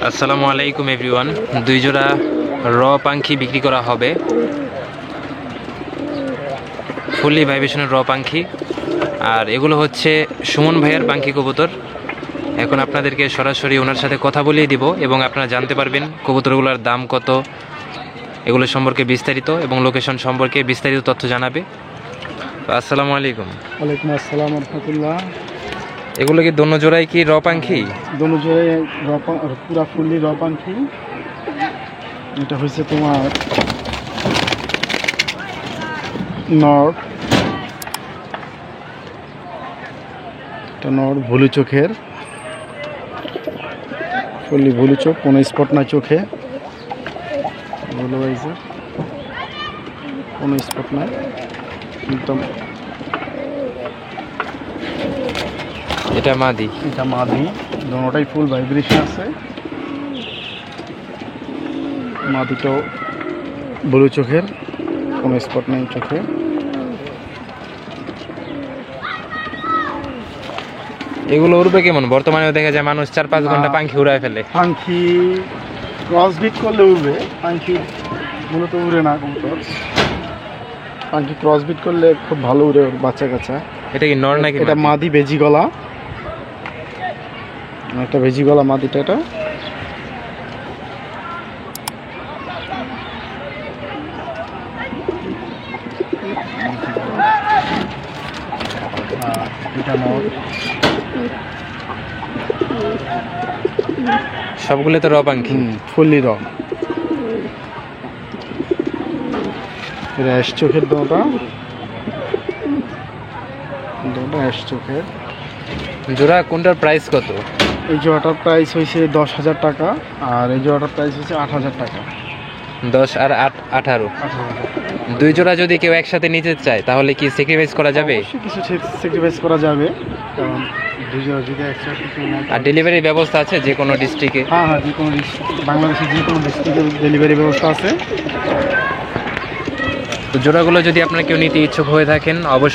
আসসালামু আলাইকুম এভরিওয়ান। দুই জোড়া র পাখি বিক্রি করা হবে, ফুললি ভাইব্রেশনের র পাখি। আর এগুলো হচ্ছে সুমন ভাইয়ের পাখি কবুতর। এখন আপনাদেরকে সরাসরি ওনার সাথে কথা বলিয়ে দিব এবং আপনারা জানতে পারবেন কবুতরগুলোর দাম কত, এগুলো সম্পর্কে বিস্তারিত এবং লোকেশন সম্পর্কে বিস্তারিত তথ্য জানাবে। আসসালামু আলাইকুম। ওয়ালাইকুম আসসালাম রহমতুল্লাহ। এগুলো কি দোনো জোড়াই কি র পাখি? দোনো জোড়াই পুরা ফুললি র পাখি। এটা হয়েছে তোমার নর, এটা নর ভুলু চোখের, ফুললি ভুলু চোখ, কোনো স্পট নাই চোখে, ভালো হয়েছে, কোনো স্পট নাই একদম। এটা মাদি, এটা মাদি, দোনোটাই ফুল ভাইব্রেশন আছে। মাদিটাও ব্লু চোখের, কোনো স্পট নেই চোখে। এগুলো উড়বে কেমন? বর্তমানে দেখা যায় মানুষ 4-5 ঘন্টা পাখি উড়ায় ফেলে। পাখি ক্রসবিট করলে উড়বে, পাখি মূলত উড়ে না কবুতর। পাখি ক্রসবিট করলে খুব ভালো উড়ে বাচ্চা কাচ্চা। এটা কি নর নাকি? এটা মাদি বেজি গলা, একটা বেজি গলা মাদিটা। এটা এটা নর। সবগুলো তো র পাখি, ফুললি র। এটা অ্যাশ চোখের, দোটা অ্যাশ চোখের। জোড়া কোনটার প্রাইস কত? এই জোড়াটার প্রাইস হয়েছে 10,000 টাকা, আর এই জোড়াটার প্রাইস হয়েছে 8,000 টাকা। 10 আর 8 18। দুই জোড়া যদি কেউ একসাথে নিতে চায় তাহলে কি স্যাক্রিফাইস করা যাবে? অবশ্যই কিছু স্যাক্রিফাইস করা যাবে, কারণ দুই জোড়া যদি একসাথে কেউ নেয়। আর ডেলিভারি ব্যবস্থা আছে যে কোনো ডিস্ট্রিক্টে? হ্যাঁ, যে কোনো বাংলাদেশের যে কোনো ডিস্ট্রিক্টে ডেলিভারি ব্যবস্থা আছে। তো জোড়াগুলো যদি আপনারা কেউ নিতে ইচ্ছুক হয়ে থাকেন অবশ্যই